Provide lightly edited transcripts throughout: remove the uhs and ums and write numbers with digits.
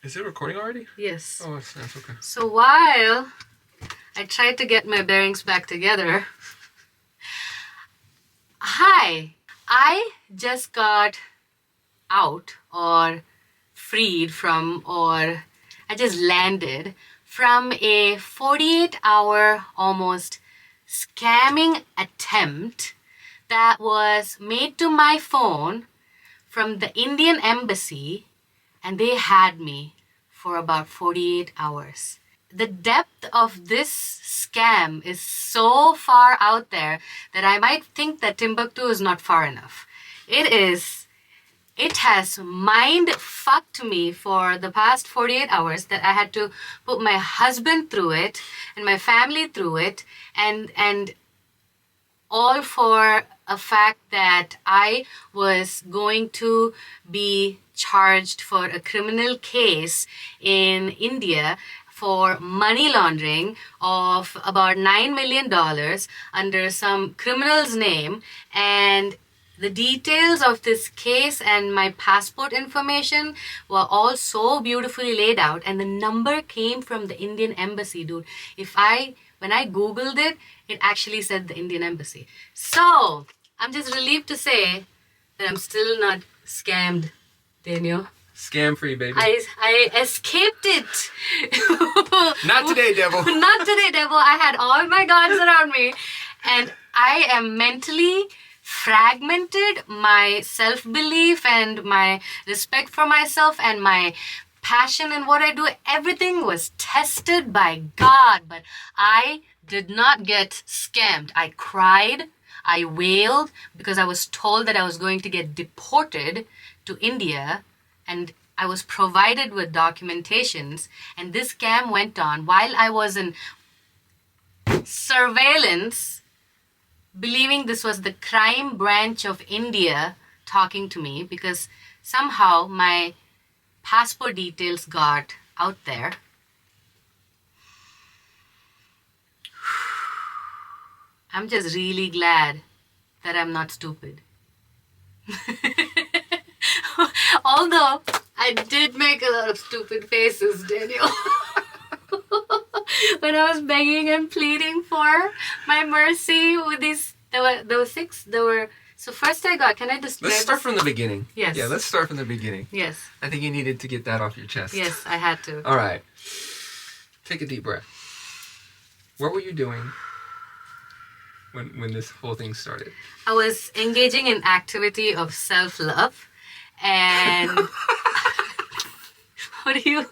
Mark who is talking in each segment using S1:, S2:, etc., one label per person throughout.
S1: Is it recording already?
S2: Yes.
S1: Oh, that's okay.
S2: So while I tried to get my bearings back together, hi, I just got out or freed from, or I just landed from a 48-hour almost scamming attempt that was made to my phone from the Indian embassy, and they had me for about 48 hours. The depth of this scam is so far out there that I might think that Timbuktu is not far enough. It has mind fucked me for the past 48 hours that I had to put my husband through it and my family through it, and all for a fact that I was going to be charged for a criminal case in India for money laundering of about $9 million under some criminal's name. And the details of this case and my passport information were all so beautifully laid out, and the number came from the Indian embassy, dude. When I googled it, it actually said the Indian embassy. So I'm just relieved to say that I'm still not scammed, Daniel.
S1: Scam free, baby.
S2: I escaped it.
S1: Not today, devil.
S2: Not today, devil. I had all my guards around me, and I am mentally fragmented. My self-belief and my respect for myself and my passion in what I do, everything was tested by God, but I did not get scammed. I cried, I wailed, because I was told that I was going to get deported to India, and I was provided with documentations, and this scam went on while I was in surveillance, believing this was the crime branch of India talking to me, because somehow my passport details got out there. I'm just really glad that I'm not stupid. Although I did make a lot of stupid faces, Daniel. When I was begging and pleading for my mercy with these, there were six. So first I got, can I describe?
S1: Let's start from the beginning.
S2: Yes.
S1: Yeah, let's start from the beginning.
S2: Yes.
S1: I think you needed to get that off your chest.
S2: Yes, I had to.
S1: All right. Take a deep breath. What were you doing when this whole thing started?
S2: I was engaging in activity of self-love, and what are you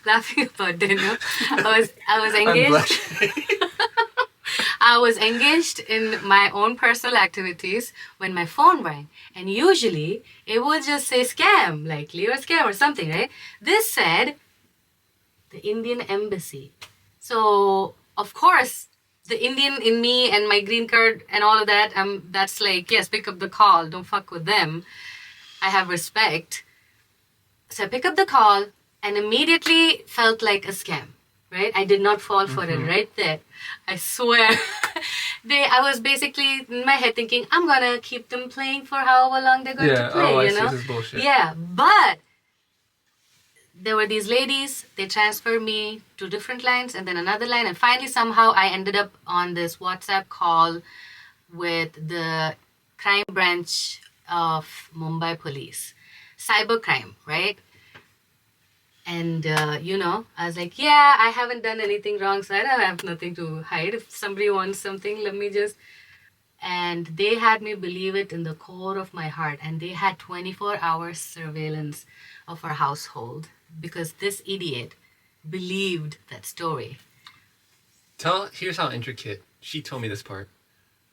S2: laughing about, Daniel? I was engaged.
S1: I'm blushing.
S2: I was engaged in my own personal activities when my phone rang, and usually it would just say scam, like Leo scam or something, right? This said the Indian embassy. So of course, the Indian in me and my green card and all of that, that's like, yes, pick up the call, don't fuck with them. I have respect. So I pick up the call and immediately felt like a scam, right? I did not fall for it right there. I swear. I was basically in my head thinking, I'm gonna keep them playing for however long they're going to play, you know?
S1: This is bullshit.
S2: Yeah, but there were these ladies, they transferred me to different lines and then another line, and finally somehow I ended up on this WhatsApp call with the crime branch of Mumbai police. Cybercrime, right? And, I was like, yeah, I haven't done anything wrong, so I don't have nothing to hide. If somebody wants something, let me just... And they had me believe it in the core of my heart. And they had 24-hour surveillance of our household because this idiot believed that story.
S1: Here's how intricate. She told me this part.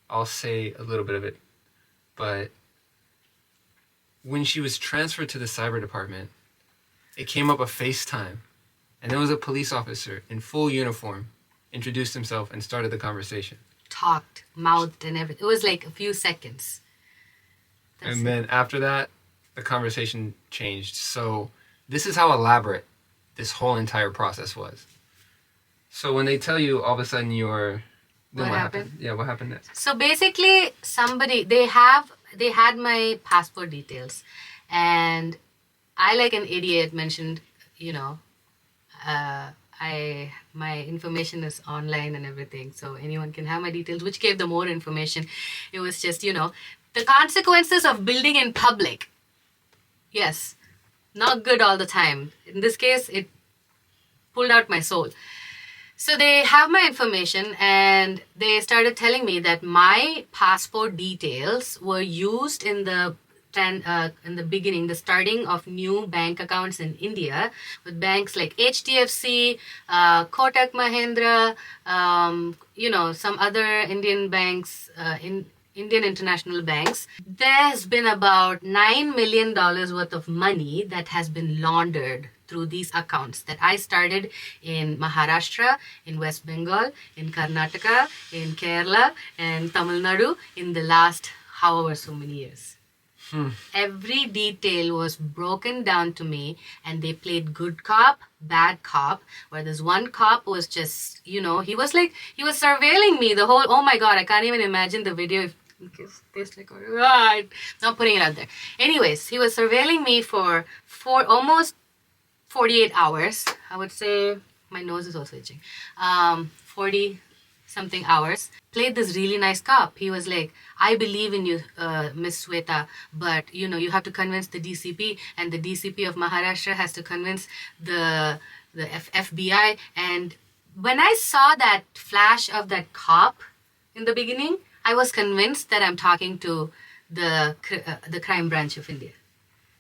S1: I'll say a little bit of it. But when she was transferred to the cyber department, it came up a FaceTime, and there was a police officer in full uniform, introduced himself, and started the conversation.
S2: Talked, mouthed, and everything. It was like a few seconds.
S1: And then after that, the conversation changed. So this is how elaborate this whole entire process was. So when they tell you all of a sudden you're...
S2: What happened?
S1: Yeah, what happened next?
S2: So basically, they had my passport details, and I, like an idiot, mentioned, My information is online and everything, so anyone can have my details, which gave them more information. It was just, the consequences of building in public. Yes, not good all the time. In this case, it pulled out my soul. So they have my information and they started telling me that my passport details were used in the beginning, the starting of new bank accounts in India with banks like HDFC, Kotak Mahindra, some other Indian banks, Indian international banks. There's been about $9 million worth of money that has been laundered through these accounts that I started in Maharashtra, in West Bengal, in Karnataka, in Kerala, and Tamil Nadu in the last however so many years. Every detail was broken down to me, and they played good cop, bad cop, where this one cop was just, he was surveilling me the whole, oh my God, I can't even imagine the video if there's like, not putting it out there. Anyways, he was surveilling me for almost 48 hours. I would say my nose is also itching. 40 something hours. Played this really nice cop. He was like, I believe in you, Miss Sweta, but you have to convince the DCP, and the DCP of Maharashtra has to convince the FBI. And when I saw that flash of that cop in the beginning, I was convinced that I'm talking to the crime branch of India.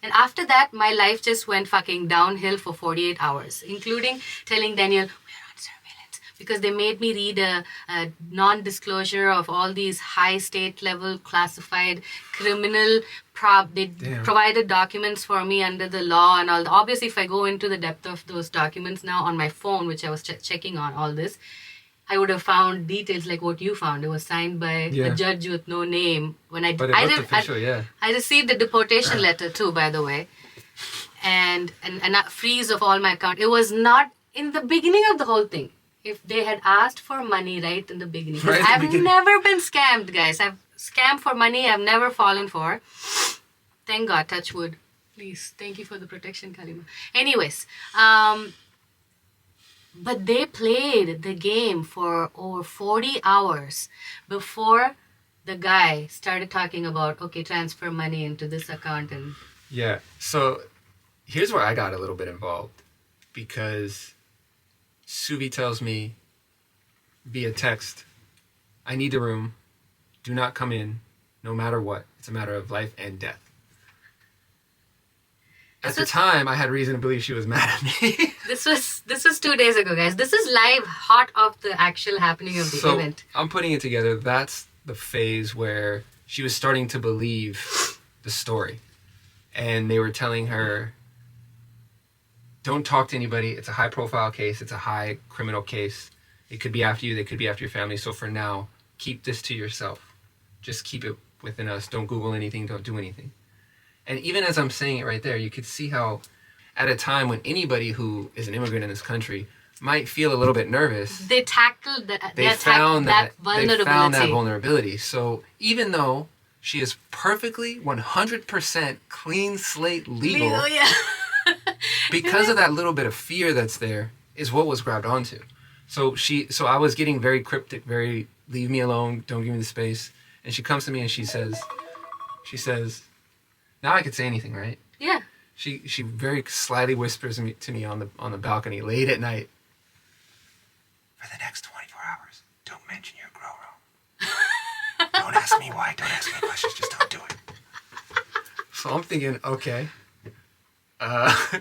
S2: And after that, my life just went fucking downhill for 48 hours, including telling Daniel, we're on surveillance, because they made me read a non-disclosure of all these high state level classified criminal they provided documents for me under the law and all. Obviously, if I go into the depth of those documents now on my phone, which I was checking on all this, I would have found details like what you found. It was signed by a judge with no name.
S1: But it looked official, yeah.
S2: I received a deportation letter too, by the way, and a freeze of all my account. It was not in the beginning of the whole thing. If they had asked for money right in the beginning, I've never been scammed, guys. I've scammed for money. I've never fallen for. Thank God, touch wood. Please, thank you for the protection, Kalima. Anyways, but they played the game for over 40 hours before the guy started talking about, okay, transfer money into this account. And
S1: yeah, so here's where I got a little bit involved, because SUVI tells me via text, I need the room, do not come in, no matter what. It's a matter of life and death. At the time, I had reason to believe she was mad at me. This
S2: was 2 days ago, guys. This is live, hot off the actual happening of the event.
S1: I'm putting it together. That's the phase where she was starting to believe the story. And they were telling her, don't talk to anybody. It's a high-profile case. It's a high criminal case. It could be after you. They could be after your family. So for now, keep this to yourself. Just keep it within us. Don't Google anything. Don't do anything. And even as I'm saying it right there, you could see how at a time when anybody who is an immigrant in this country might feel a little bit nervous,
S2: they tackled that.
S1: They found that vulnerability. So even though she is perfectly 100% clean slate legal, because of that little bit of fear that's there, is what was grabbed onto. So I was getting very cryptic, very leave me alone, don't give me the space. And she comes to me and she says, now I could say anything, right?
S2: Yeah.
S1: She very slyly whispers to me on the balcony late at night. For the next 24 hours, don't mention your grow room. Don't ask me why. Don't ask me questions. Just don't do it. So I'm thinking, okay,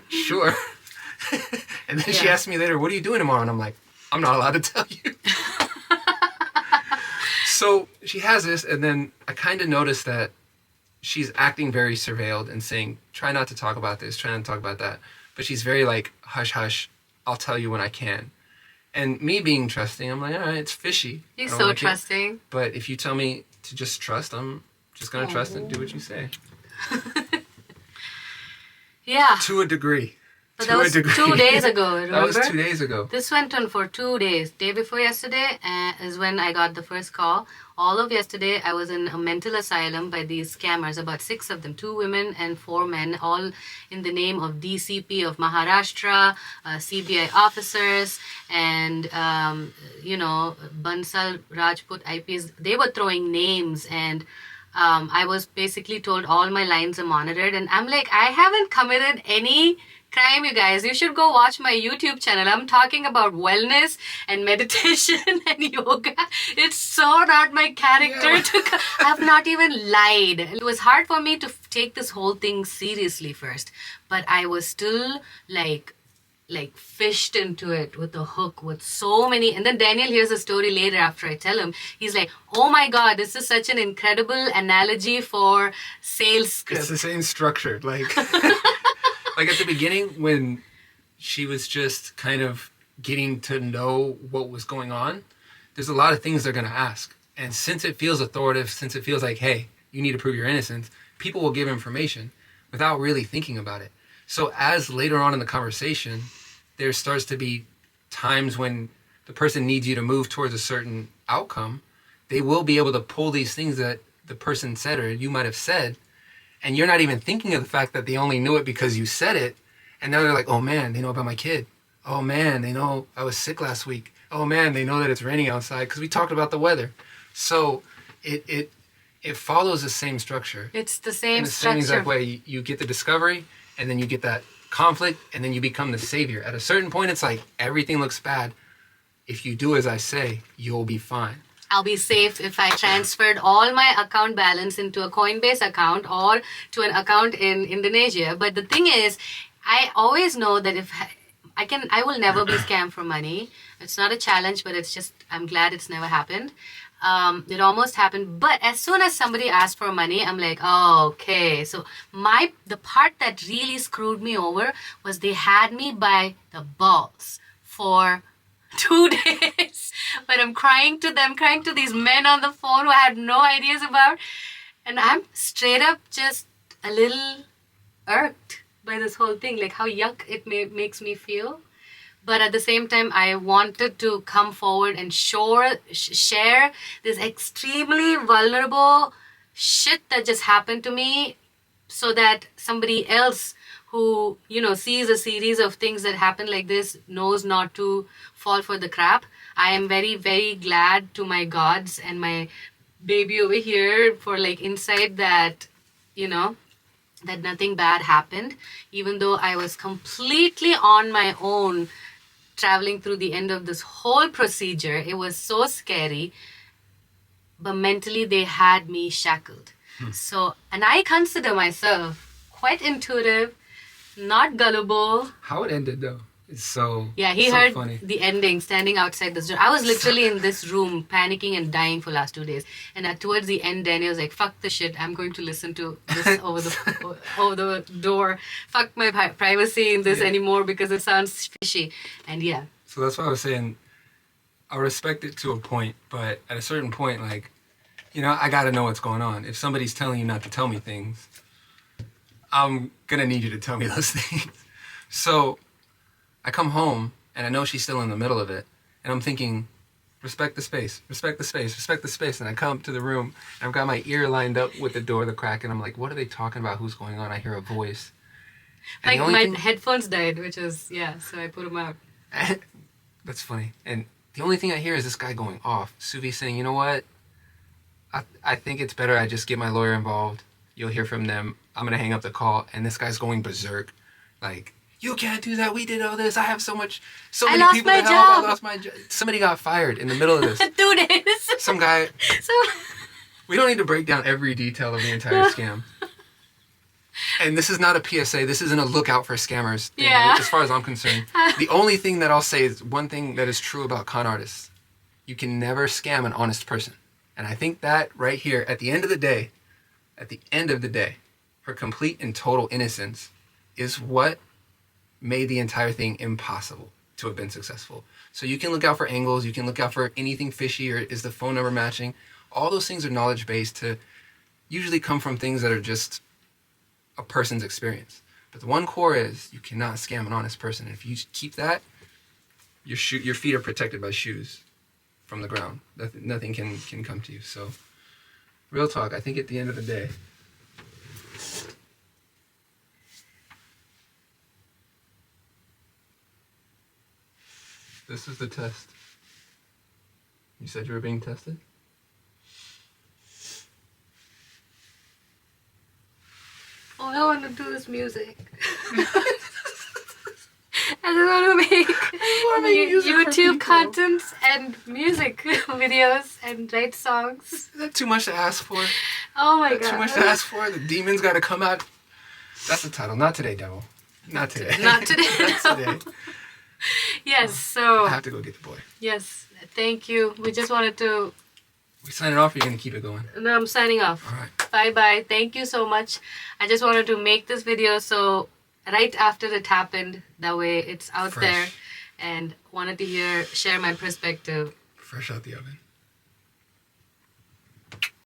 S1: sure. And then she asked me later, what are you doing tomorrow? And I'm like, I'm not allowed to tell you. So she has this, and then I kind of noticed that she's acting very surveilled and saying, try not to talk about this, try not to talk about that. But she's very like, hush, hush, I'll tell you when I can. And me being trusting, I'm like, all right, it's fishy.
S2: He's so trusting.
S1: But if you tell me to just trust, I'm just going to trust and do what you say.
S2: Yeah.
S1: To a degree.
S2: So that was 2 days ago, remember?
S1: That was 2 days ago.
S2: This went on for 2 days. Day before yesterday is when I got the first call. All of yesterday, I was in a mental asylum by these scammers, about 6 of them, 2 women and 4 men, all in the name of DCP of Maharashtra, CBI officers, and, Bansal Rajput IPs. They were throwing names, and I was basically told all my lines are monitored. And I'm like, I haven't committed any crime, you guys. You should go watch my YouTube channel. I'm talking about wellness and meditation and yoga. It's so not my character.
S1: Yeah.
S2: I've not even lied. It was hard for me to take this whole thing seriously first, but I was still like fished into it with a hook with so many. And then Daniel hears a story later after I tell him. He's like, oh my God, this is such an incredible analogy for sales script.
S1: It's the same structure. Like, like at the beginning when she was just kind of getting to know what was going on, there's a lot of things they're going to ask. And since it feels authoritative, since it feels like, hey, you need to prove your innocence, people will give information without really thinking about it. So as later on in the conversation, there starts to be times when the person needs you to move towards a certain outcome, they will be able to pull these things that the person said or you might have said, and you're not even thinking of the fact that they only knew it because you said it, and now they're like, oh man, they know about my kid. Oh man, they know I was sick last week. Oh man, they know that it's raining outside because we talked about the weather. So it follows the same structure.
S2: It's the same
S1: in the
S2: structure.
S1: same exact way. You get the discovery, and then you get that conflict, and then you become the savior. At a certain point, it's like everything looks bad. If you do as I say, you'll be fine.
S2: I'll be safe if I transferred all my account balance into a Coinbase account or to an account in Indonesia. But the thing is, I always know that if I will never be scammed for money. It's not a challenge, but it's just, I'm glad it's never happened. It almost happened, but as soon as somebody asked for money, I'm like, oh, okay. So the part that really screwed me over was they had me by the balls for 2 days. But I'm crying to these men on the phone who I had no ideas about. And I'm straight up just a little irked by this whole thing, like how yuck it makes me feel. But at the same time, I wanted to come forward and share this extremely vulnerable shit that just happened to me so that somebody else who, sees a series of things that happen like this knows not to fall for the crap. I am very, very glad to my gods and my baby over here for insight that, that nothing bad happened, even though I was completely on my own traveling through the end of this whole procedure. It was so scary, but mentally they had me shackled. So, and I consider myself quite intuitive, not gullible.
S1: How it ended though, it's so
S2: he
S1: so
S2: heard
S1: funny.
S2: The ending standing outside this door. I was literally in this room panicking and dying for last 2 days. And towards the end, Danny was like, fuck the shit, I'm going to listen to this over the door. Fuck my privacy in this anymore because it sounds fishy. And yeah.
S1: So that's why I was saying I respect it to a point, but at a certain point, I gotta know what's going on. If somebody's telling you not to tell me things, I'm gonna need you to tell me those things. So I come home, and I know she's still in the middle of it, and I'm thinking, respect the space, respect the space, respect the space. And I come to the room, and I've got my ear lined up with the door, the crack, and I'm like, what are they talking about? Who's going on? I hear a voice. And
S2: my headphones died, which is, so I put them out.
S1: That's funny. And the only thing I hear is this guy going off. SUVI saying, you know what? I think it's better I just get my lawyer involved. You'll hear from them. I'm going to hang up the call. And this guy's going berserk. Like, you can't do that. We did all this. I have so many people to help. I lost my job. Somebody got fired in the middle of this.
S2: 2 days.
S1: Some guy. We don't need to break down every detail of the entire scam. And this is not a PSA. This isn't a lookout for scammers thing, as far as I'm concerned. The only thing that I'll say is one thing that is true about con artists. You can never scam an honest person. And I think that right here, at the end of the day, her complete and total innocence is what made the entire thing impossible to have been successful. So you can look out for angles, you can look out for anything fishy, or is the phone number matching? All those things are knowledge-based to usually come from things that are just a person's experience. But the one core is you cannot scam an honest person. And if you keep that, your feet are protected by shoes from the ground. Nothing can come to you. So, real talk, I think at the end of the day, this is the test. You said you were being tested?
S2: All I want to do is music. I just want to make YouTube content and music videos and write songs.
S1: Is that too much to ask for?
S2: Oh my
S1: Is that
S2: god.
S1: too much to ask for? The demons got to come out. That's the title. Not today, devil. Not today.
S2: Not today.
S1: Not today.
S2: Yes, so.
S1: I have to go get the boy.
S2: Yes, thank you. We just wanted to.
S1: We signing off or you going to keep it going?
S2: No, I'm signing off.
S1: All right.
S2: Bye-bye. Thank you so much. I just wanted to make this video so right after it happened, that way it's out
S1: Fresh.
S2: there, and wanted to share my perspective.
S1: Fresh out the oven.